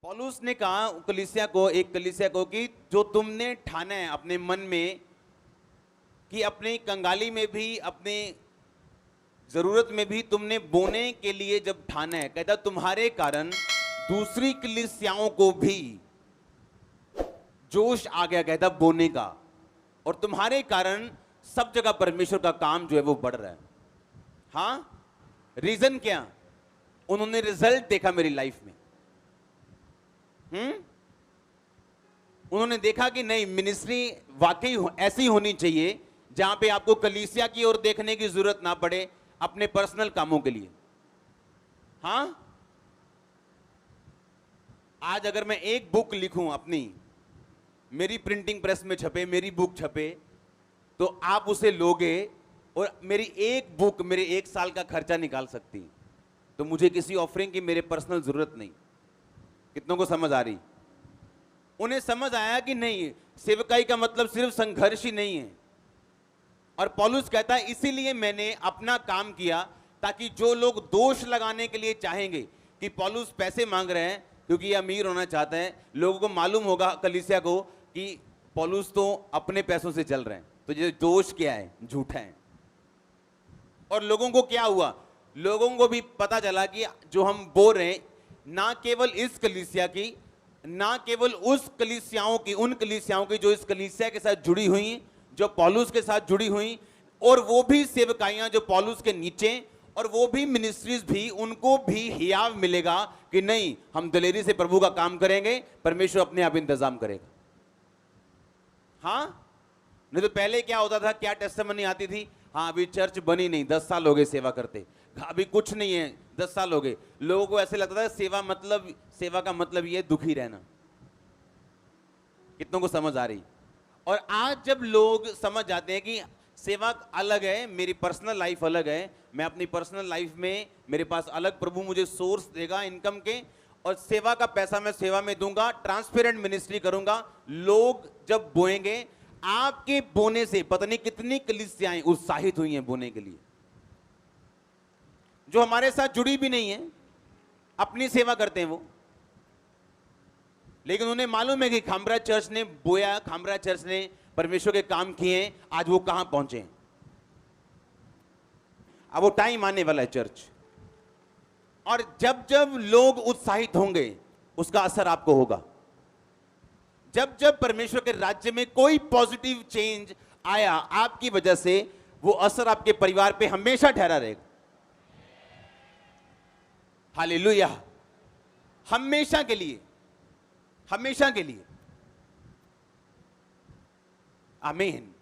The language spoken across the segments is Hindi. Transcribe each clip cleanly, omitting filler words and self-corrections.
पौलुस ने कहा एक कलीसिया को कि जो तुमने ठाना है अपने मन में कि अपने कंगाली में भी, अपने जरूरत में भी तुमने बोने के लिए जब ठाना है, कहता तुम्हारे कारण दूसरी कलीसियाओं को भी जोश आ गया, कहता बोने का, और तुम्हारे कारण सब जगह परमेश्वर का काम जो है वो बढ़ रहा है। हाँ, रीजन क्या? उन्होंने रिजल्ट देखा मेरी लाइफ में। उन्होंने देखा कि नहीं, मिनिस्ट्री वाकई ऐसी होनी चाहिए जहां पे आपको कलीसिया की ओर देखने की जरूरत ना पड़े अपने पर्सनल कामों के लिए। हाँ, आज अगर मैं एक बुक लिखूं अपनी, मेरी प्रिंटिंग प्रेस में छपे, मेरी बुक छपे, तो आप उसे लोगे और मेरी एक बुक मेरे 1 साल का खर्चा निकाल सकती। तो मुझे किसी ऑफरिंग की मेरे पर्सनल जरूरत नहीं। कितनों को समझ आ रही? उन्हें समझ आया कि नहीं, सेवकाई का मतलब सिर्फ संघर्ष ही नहीं है। और पौलुस कहता है इसीलिए मैंने अपना काम किया, ताकि जो लोग दोष लगाने के लिए चाहेंगे कि पौलुस पैसे मांग रहे हैं क्योंकि ये अमीर होना चाहते हैं, लोगों को मालूम होगा, कलीसिया को, कि पौलुस तो अपने पैसों से चल रहे हैं, तो ये दोष क्या है? झूठा है। और लोगों को क्या हुआ? लोगों को भी पता चला कि जो हम बोल रहे हैं, ना केवल इस कलीसिया की, ना केवल उस कलीसियाओं की, उन कलीसियाओं की जो इस कलीसिया के साथ जुड़ी हुई, जो पौलुस के साथ जुड़ी हुई, और वो भी सेवकाइयां जो पौलुस के नीचे, और वो भी मिनिस्ट्रीज भी, उनको भी हियाव मिलेगा कि नहीं, हम दिलेरी से प्रभु का काम करेंगे, परमेश्वर अपने आप इंतजाम करेगा। हाँ, नहीं तो पहले क्या होता था, क्या टेस्टिमनी आती थी? हाँ, अभी चर्च बनी नहीं, 10 साल हो गए सेवा करते, अभी कुछ नहीं है, 10 साल हो गए। लोगों को ऐसे लगता था सेवा का मतलब ये दुखी रहना। कितनों को समझ आ रही? और आज जब लोग समझ जाते हैं कि सेवा अलग है, मेरी पर्सनल लाइफ अलग है, मैं अपनी पर्सनल लाइफ में, मेरे पास अलग प्रभु मुझे सोर्स देगा इनकम के, और सेवा का पैसा मैं सेवा में दूंगा, ट्रांसपेरेंट मिनिस्ट्री करूंगा। लोग जब बोएंगे, आपके बोने से पता नहीं कितनी कलीसियाएं उत्साहित हुई हैं बोने के लिए, जो हमारे साथ जुड़ी भी नहीं है, अपनी सेवा करते हैं वो, लेकिन उन्हें मालूम है कि खामरा चर्च ने बोया, खामरा चर्च ने परमेश्वर के काम किए, आज वो कहां पहुंचे। अब वो टाइम आने वाला है चर्च, और जब जब लोग उत्साहित होंगे उसका असर आपको होगा। जब जब परमेश्वर के राज्य में कोई पॉजिटिव चेंज आया आपकी वजह से, वो असर आपके परिवार पे हमेशा ठहरा रहेगा। हालेलुया, हमेशा के लिए, हमेशा के लिए। आमीन।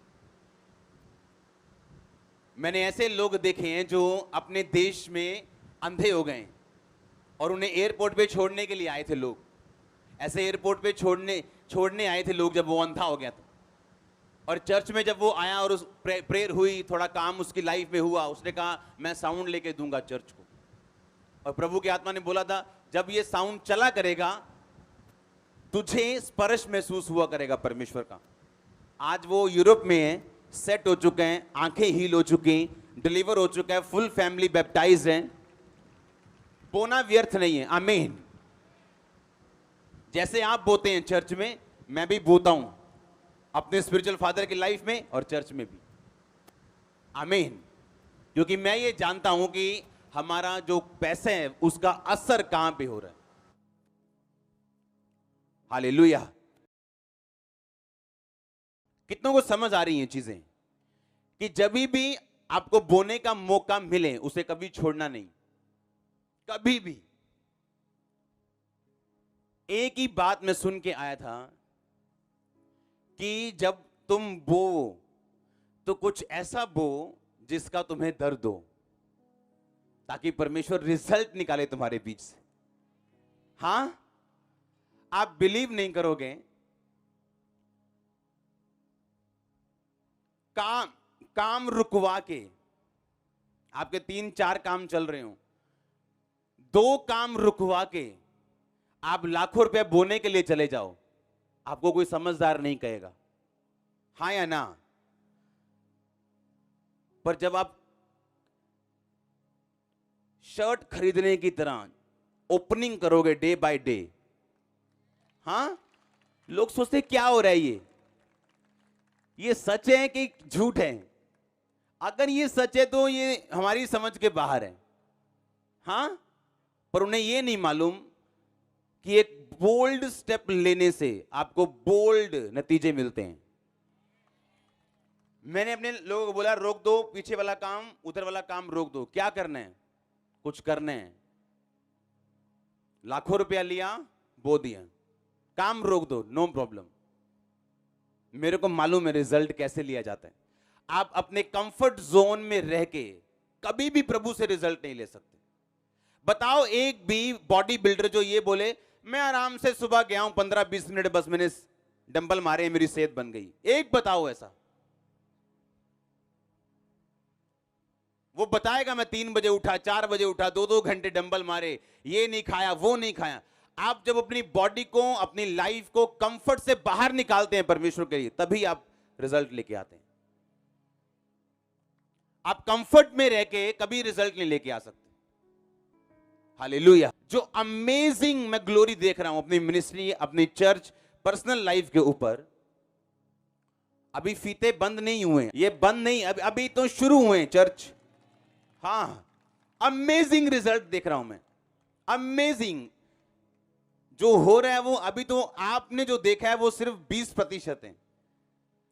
मैंने ऐसे लोग देखे हैं जो अपने देश में अंधे हो गए और उन्हें एयरपोर्ट पे छोड़ने के लिए आए थे लोग। ऐसे एयरपोर्ट पे छोड़ने आए थे लोग जब वो अंधा हो गया था। और चर्च में जब वो आया और उस प्रेयर हुई, थोड़ा काम उसकी लाइफ में हुआ, उसने कहा मैं साउंड लेके दूंगा चर्च को। और प्रभु की आत्मा ने बोला था जब ये साउंड चला करेगा तुझे स्पर्श महसूस हुआ करेगा परमेश्वर का। आज वो यूरोप में है, सेट हो चुके हैं, आंखें हील हो चुकी, डिलीवर हो चुका है, फुल फैमिली बैप्टाइज है। बोना व्यर्थ नहीं है। आमीन। जैसे आप बोते हैं चर्च में, मैं भी बोता हूं अपने स्पिरिचुअल फादर की लाइफ में और चर्च में भी। आमीन। क्योंकि मैं ये जानता हूं कि हमारा जो पैसे है उसका असर कहां पे हो रहा है। हालेलुया। कितनों को समझ आ रही हैं चीजें कि जब भी आपको बोने का मौका मिले उसे कभी छोड़ना नहीं, कभी भी। एक ही बात मैं सुन के आया था कि जब तुम बो तो कुछ ऐसा बो जिसका तुम्हें दर्द हो, ताकि परमेश्वर रिजल्ट निकाले तुम्हारे बीच से। हां, आप बिलीव नहीं करोगे, काम रुकवा के, आपके 3-4 काम चल रहे हो, 2 काम रुकवा के आप लाखों रुपए बोने के लिए चले जाओ, आपको कोई समझदार नहीं कहेगा। हाँ या ना? पर जब आप शर्ट खरीदने की तरह ओपनिंग करोगे डे बाय डे, हाँ, लोग सोचते क्या हो रहा है, ये सच है कि झूठ है? अगर ये सच है तो ये हमारी समझ के बाहर है। हाँ, पर उन्हें ये नहीं मालूम कि एक बोल्ड स्टेप लेने से आपको बोल्ड नतीजे मिलते हैं। मैंने अपने लोगों को बोला, रोक दो पीछे वाला काम, उधर वाला काम रोक दो। क्या करना है? कुछ करना है। लाखों रुपया लिया, बो दिया, काम रोक दो, नो प्रॉब्लम। मेरे को मालूम है रिजल्ट कैसे लिया जाता है। आप अपने कंफर्ट जोन में रह के कभी भी प्रभु से रिजल्ट नहीं ले सकते। बताओ एक भी बॉडी बिल्डर जो ये बोले मैं आराम से सुबह गया हूं 15-20 मिनट, बस मैंने डंबल मारे, मेरी सेहत बन गई, एक बताओ ऐसा? वो बताएगा मैं 3 बजे उठा, 4 बजे उठा, 2-2 घंटे डंबल मारे, ये नहीं खाया, वो नहीं खाया। आप जब अपनी बॉडी को, अपनी लाइफ को कंफर्ट से बाहर निकालते हैं परमेश्वर के लिए, तभी आप रिजल्ट लेके आते हैं। आप कंफर्ट में रह के कभी रिजल्ट नहीं लेके आ सकते। हालेलुया। जो अमेजिंग मैं ग्लोरी देख रहा हूं अपनी मिनिस्ट्री, अपनी चर्च, पर्सनल लाइफ के ऊपर, अभी फीते बंद नहीं हुए, ये बंद नहीं, अभी तो शुरू हुए चर्च। हाँ, अमेजिंग रिजल्ट देख रहा हूं मैं, अमेजिंग। जो हो रहा है वो अभी तो आपने जो देखा है वो सिर्फ 20% है,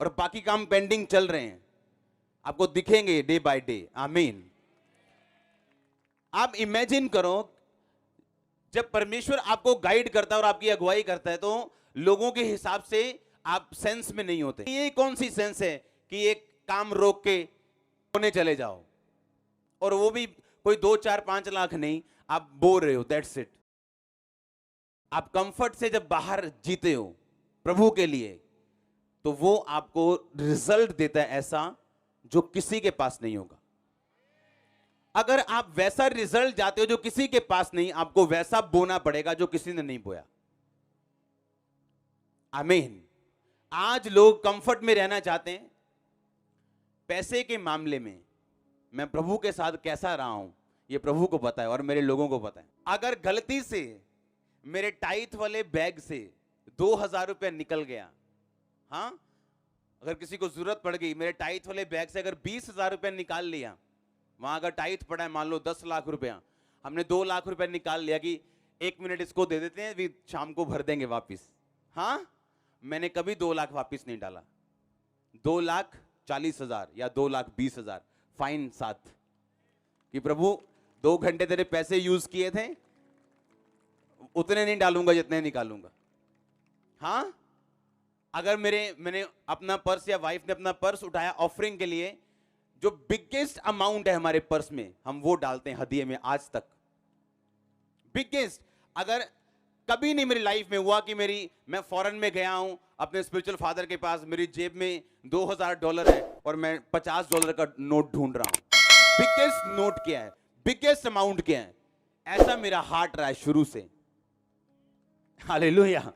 और बाकी काम पेंडिंग चल रहे हैं, आपको दिखेंगे डे बाय डे। आमीन। आप इमेजिन करो, जब परमेश्वर आपको गाइड करता है और आपकी अगुवाई करता है, तो लोगों के हिसाब से आप सेंस में नहीं होते। ये कौन सी सेंस है कि एक काम रोक के होने चले जाओ, और वो भी कोई 2-4-5 लाख नहीं, आप बोल रहे हो, दैट्स इट। आप कंफर्ट से जब बाहर जीते हो प्रभु के लिए, तो वो आपको रिजल्ट देता है ऐसा जो किसी के पास नहीं होगा। अगर आप वैसा रिजल्ट जाते हो जो किसी के पास नहीं, आपको वैसा बोना पड़ेगा जो किसी ने नहीं बोया। आमीन। आज लोग कंफर्ट में रहना चाहते हैं। पैसे के मामले में मैं प्रभु के साथ कैसा रहा हूं, ये प्रभु को पता है और मेरे लोगों को पता है। अगर गलती से मेरे टाइथ वाले बैग से 2000 रुपया निकल गया, हाँ, अगर किसी को जरूरत पड़ गई, मेरे टाइथ वाले बैग से अगर 20,000 रुपया निकाल लिया, वहां अगर टाइथ पड़ा है मान लो 10 लाख रुपया, हमने 2 लाख रुपया निकाल लिया कि 1 मिनट इसको दे देते हैं, शाम को भर देंगे वापिस। हाँ, मैंने कभी 2 लाख वापिस नहीं डाला। 2,40,000 या 2,20,000 फाइन साथ, कि प्रभु 2 घंटे तेरे पैसे यूज किए थे, उतने नहीं डालूंगा जितने निकालूंगा। हाँ, अगर मैंने अपना पर्स या वाइफ ने अपना पर्स उठाया ऑफरिंग के लिए, जो बिगेस्ट अमाउंट है हमारे पर्स में, हम वो डालते हैं हदिये में आज तक। बिगेस्ट, अगर कभी नहीं मेरी लाइफ में हुआ कि मैं फॉरेन में गया हूं अपने स्पिरिचुअल फादर के पास, मेरी जेब में $2,000 है और मैं $50 का नोट ढूंढ रहा हूं। बिगेस्ट नोट क्या है, बिगेस्ट अमाउंट क्या है, ऐसा मेरा हार्ट रहा है शुरू से। हालेलुया।